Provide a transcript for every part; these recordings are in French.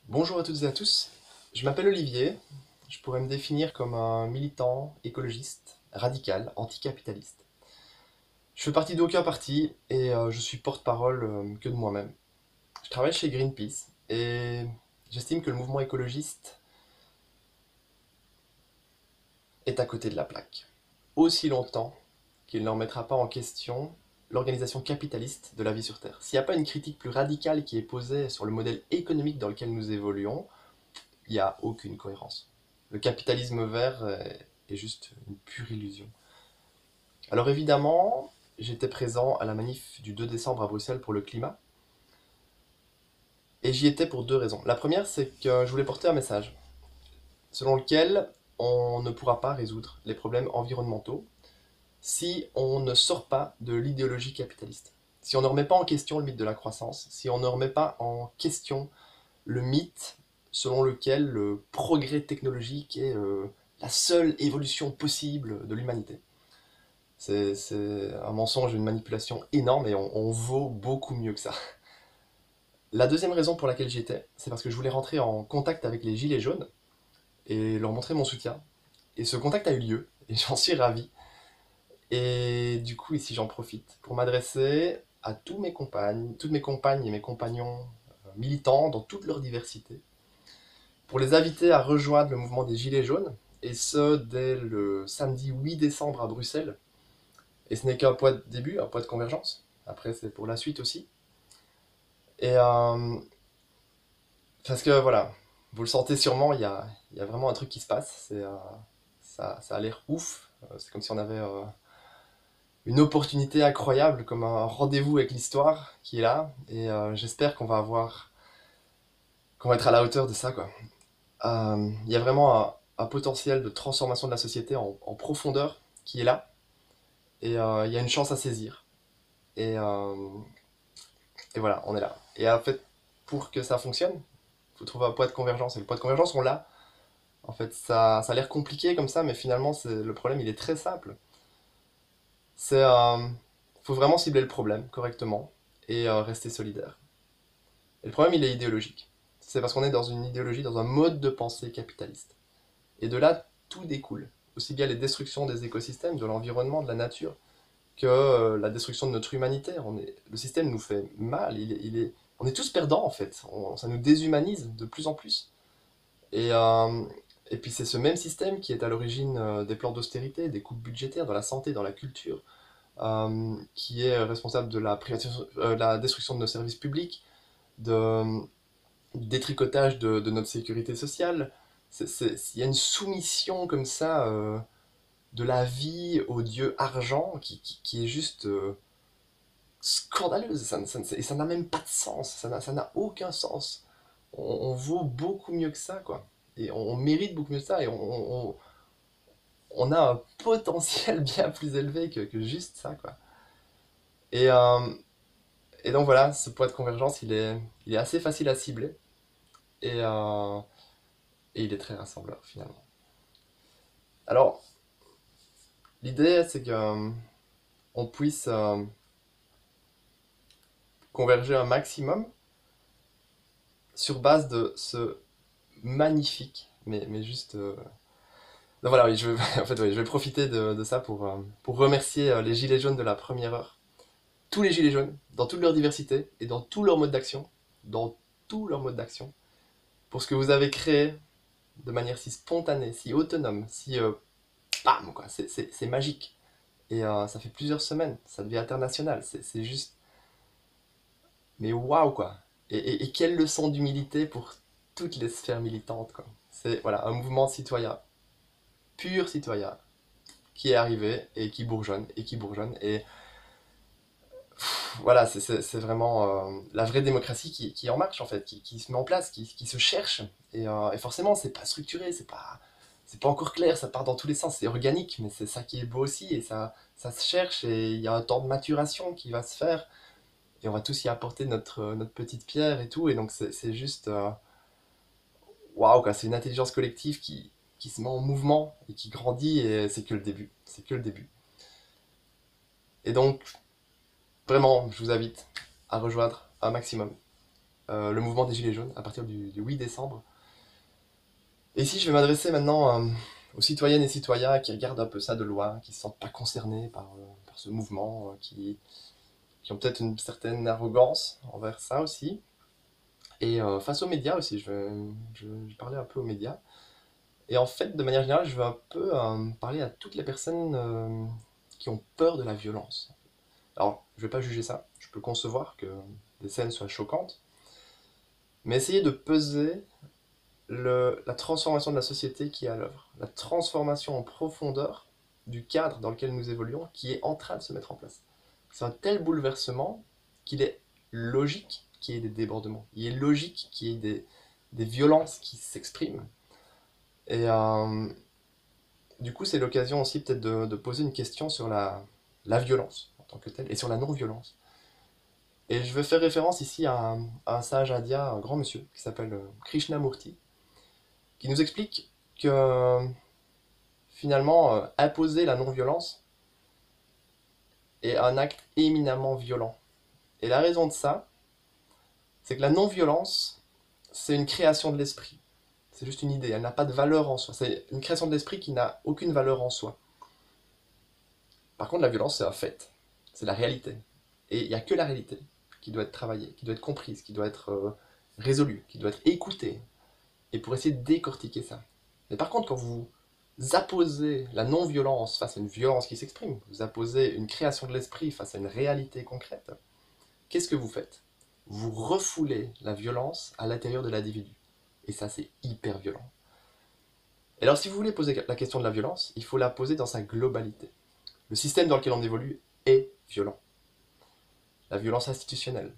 Bonjour à toutes et à tous, je m'appelle Olivier, je pourrais me définir comme un militant écologiste, radical, anticapitaliste. Je fais partie d'aucun parti et je suis porte-parole que de moi-même. Je travaille chez Greenpeace et j'estime que le mouvement écologiste est à côté de la plaque. Aussi longtemps qu'il ne remettra pas en question l'organisation capitaliste de la vie sur Terre. S'il n'y a pas une critique plus radicale qui est posée sur le modèle économique dans lequel nous évoluons, il n'y a aucune cohérence. Le capitalisme vert est juste une pure illusion. Alors évidemment, j'étais présent à la manif du 2 décembre à Bruxelles pour le climat, et j'y étais pour deux raisons. La première, c'est que je voulais porter un message, selon lequel on ne pourra pas résoudre les problèmes environnementaux si on ne sort pas de l'idéologie capitaliste. Si on ne remet pas en question le mythe de la croissance, si on ne remet pas en question le mythe selon lequel le progrès technologique est la seule évolution possible de l'humanité. C'est un mensonge, une manipulation énorme et on vaut beaucoup mieux que ça. La deuxième raison pour laquelle j'y étais, c'est parce que je voulais rentrer en contact avec les Gilets jaunes et leur montrer mon soutien. Et ce contact a eu lieu et j'en suis ravi. Et du coup, ici, j'en profite pour m'adresser à toutes mes compagnes et mes compagnons militants dans toute leur diversité, pour les inviter à rejoindre le mouvement des Gilets jaunes, et ce, dès le samedi 8 décembre à Bruxelles. Et ce n'est qu'un point de début, un point de convergence. Après, c'est pour la suite aussi. Et parce que voilà, vous le sentez sûrement, il y a vraiment un truc qui se passe. Ça a l'air ouf. C'est comme si on avait une opportunité incroyable, comme un rendez-vous avec l'histoire qui est là. Et j'espère qu'on va être à la hauteur de ça, quoi. Il y a vraiment un potentiel de transformation de la société en profondeur qui est là. Et il y a une chance à saisir. Et, euh, et voilà, on est là. Et en fait, pour que ça fonctionne, il faut trouver un point de convergence. Et le point de convergence, on l'a. En fait, ça a l'air compliqué comme ça, mais finalement, le problème, il est très simple. Faut vraiment cibler le problème correctement et rester solidaire. Et le problème, il est idéologique. C'est parce qu'on est dans une idéologie, dans un mode de pensée capitaliste. Et de là, tout découle. Aussi bien les destructions des écosystèmes, de l'environnement, de la nature, que la destruction de notre humanité. Le système nous fait mal. On est tous perdants, en fait. Ça nous déshumanise de plus en plus. Et, euh, et puis c'est ce même système qui est à l'origine des plans d'austérité, des coupes budgétaires dans la santé, dans la culture, qui est responsable de la destruction de nos services publics, du détricotage de notre sécurité sociale. Il y a une soumission comme ça de la vie au dieu argent qui est juste scandaleuse. Et ça n'a même pas de sens, ça n'a aucun sens. On vaut beaucoup mieux que ça, quoi. Et on mérite beaucoup mieux que ça, et on a un potentiel bien plus élevé que juste ça, quoi. Et, euh, et donc voilà, ce point de convergence, il est assez facile à cibler, et, euh, et il est très rassembleur, finalement. Alors, l'idée, c'est qu'on puisse converger un maximum sur base de ce magnifique, mais juste donc voilà, oui, en fait, oui, je vais profiter de ça pour remercier les Gilets jaunes de la première heure. Tous les Gilets jaunes, dans toute leur diversité et dans tous leurs modes d'action, dans tous leurs modes d'action, pour ce que vous avez créé de manière si spontanée, si autonome, si bam, quoi, c'est magique. Et ça fait plusieurs semaines, ça devient international, c'est juste, mais waouh, quoi. Et quelle leçon d'humilité pour toutes les sphères militantes, quoi. C'est voilà, un mouvement citoyen, pur citoyen, qui est arrivé et qui bourgeonne et qui bourgeonne. Et voilà, c'est vraiment la vraie démocratie qui est en marche en fait, qui se met en place, qui se cherche. Et forcément, c'est pas structuré, c'est pas encore clair, ça part dans tous les sens, c'est organique, mais c'est ça qui est beau aussi. Et ça se cherche et il y a un temps de maturation qui va se faire. Et on va tous y apporter notre petite pierre et tout. Et donc c'est juste waouh, quoi, c'est une intelligence collective qui se met en mouvement et qui grandit. Et c'est que le début, c'est que le début. Et donc, vraiment, je vous invite à rejoindre un maximum. le mouvement des Gilets jaunes à partir du 8 décembre. Et ici, je vais m'adresser maintenant aux citoyennes et citoyens qui regardent un peu ça de loin, qui ne se sentent pas concernés par ce mouvement, qui ont peut-être une certaine arrogance envers ça aussi. Et face aux médias aussi, je vais parler un peu aux médias. Et en fait, de manière générale, je veux un peu parler à toutes les personnes qui ont peur de la violence. Alors, je ne vais pas juger ça, je peux concevoir que des scènes soient choquantes, mais essayer de peser la transformation de la société qui est à l'œuvre, la transformation en profondeur du cadre dans lequel nous évoluons qui est en train de se mettre en place. C'est un tel bouleversement qu'il est logique qu'il y ait des débordements, il est logique qu'il y ait des violences qui s'expriment. Et du coup, c'est l'occasion aussi peut-être de poser une question sur la violence en tant que telle et sur la non-violence. Et je veux faire référence ici à un sage indien, un grand monsieur, qui s'appelle Krishnamurti, qui nous explique que finalement, imposer la non-violence est un acte éminemment violent. Et la raison de ça, c'est que la non-violence, c'est une création de l'esprit. C'est juste une idée, elle n'a pas de valeur en soi. C'est une création de l'esprit qui n'a aucune valeur en soi. Par contre, la violence, c'est un fait. C'est la réalité. Et il n'y a que la réalité qui doit être travaillée, qui doit être comprise, qui doit être résolue, qui doit être écoutée. Et pour essayer de décortiquer ça. Mais par contre, quand vous apposez la non-violence face à une violence qui s'exprime, vous apposez une création de l'esprit face à une réalité concrète, qu'est-ce que vous faites? Vous refoulez la violence à l'intérieur de l'individu. Et ça, c'est hyper violent. Et alors, si vous voulez poser la question de la violence, il faut la poser dans sa globalité. Le système dans lequel on évolue est violent. La violence institutionnelle,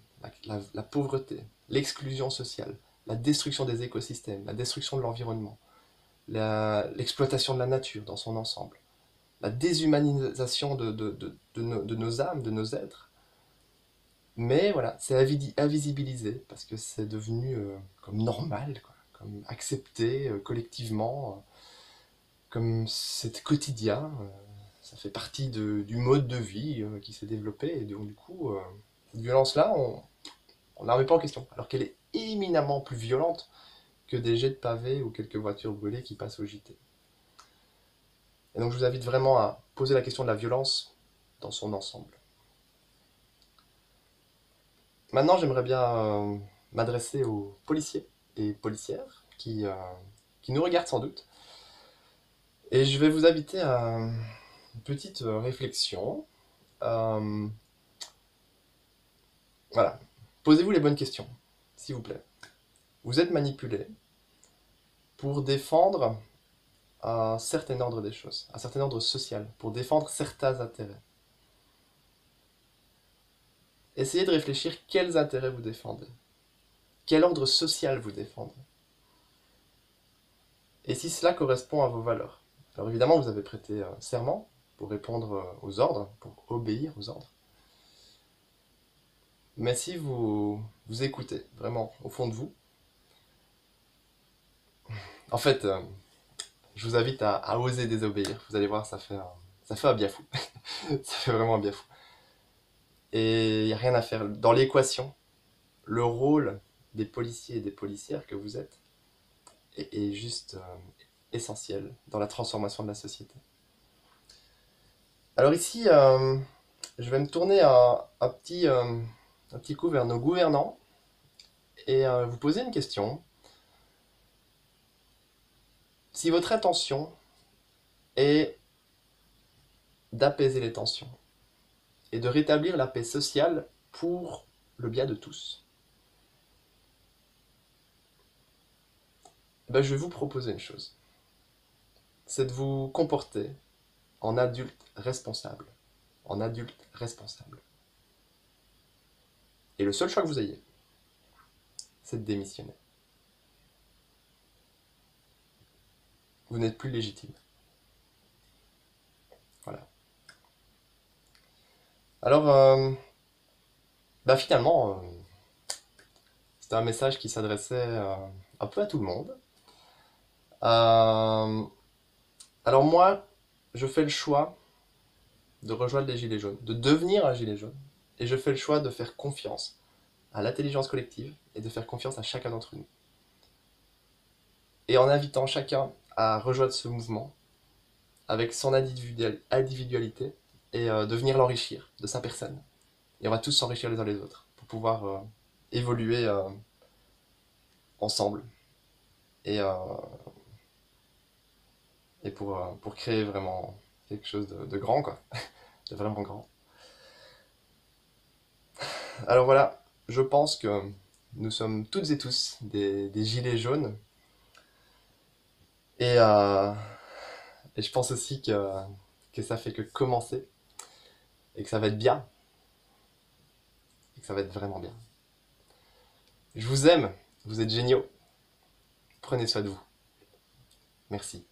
la pauvreté, l'exclusion sociale, la destruction des écosystèmes, la destruction de l'environnement, l'exploitation de la nature dans son ensemble, la déshumanisation de nos âmes, de nos êtres. Mais voilà, c'est invisibilisé parce que c'est devenu comme normal, quoi, comme accepté collectivement, comme c'est quotidien. Ça fait partie du mode de vie qui s'est développé. Et donc, du coup, cette violence-là, on ne la remet pas en question. Alors qu'elle est éminemment plus violente que des jets de pavés ou quelques voitures brûlées qui passent au JT. Et donc, je vous invite vraiment à poser la question de la violence dans son ensemble. Maintenant, j'aimerais bien m'adresser aux policiers et policières qui nous regardent sans doute. Et je vais vous inviter à une petite réflexion. Voilà. Posez-vous les bonnes questions, s'il vous plaît. Vous êtes manipulé pour défendre un certain ordre des choses, un certain ordre social, pour défendre certains intérêts. Essayez de réfléchir quels intérêts vous défendez, quel ordre social vous défendez, et si cela correspond à vos valeurs. Alors évidemment, vous avez prêté serment pour répondre aux ordres, pour obéir aux ordres. Mais si vous écoutez vraiment au fond de vous, en fait, je vous invite à oser désobéir. Vous allez voir, ça fait un bien fou. Ça fait vraiment un bien fou. Et il n'y a rien à faire. Dans l'équation, le rôle des policiers et des policières que vous êtes est juste essentiel dans la transformation de la société. Alors ici, je vais me tourner un petit coup vers nos gouvernants et vous poser une question. Si votre intention est d'apaiser les tensions et de rétablir la paix sociale pour le bien de tous, ben je vais vous proposer une chose. C'est de vous comporter en adulte responsable. En adulte responsable. Et le seul choix que vous ayez, c'est de démissionner. Vous n'êtes plus légitime. Voilà. Alors, finalement, c'était un message qui s'adressait un peu à tout le monde. Alors moi, je fais le choix de rejoindre les Gilets jaunes, de devenir un Gilet jaune. Et je fais le choix de faire confiance à l'intelligence collective et de faire confiance à chacun d'entre nous. Et en invitant chacun à rejoindre ce mouvement avec son individualité et de venir l'enrichir de sa personne. Et on va tous s'enrichir les uns les autres pour pouvoir évoluer ensemble et, euh, et pour créer vraiment quelque chose de grand, quoi, de vraiment grand. Alors voilà, je pense que nous sommes toutes et tous des gilets jaunes et, euh, et je pense aussi que ça fait que commencer et que ça va être bien et que ça va être vraiment bien. Je vous aime, vous êtes géniaux, prenez soin de vous. Merci.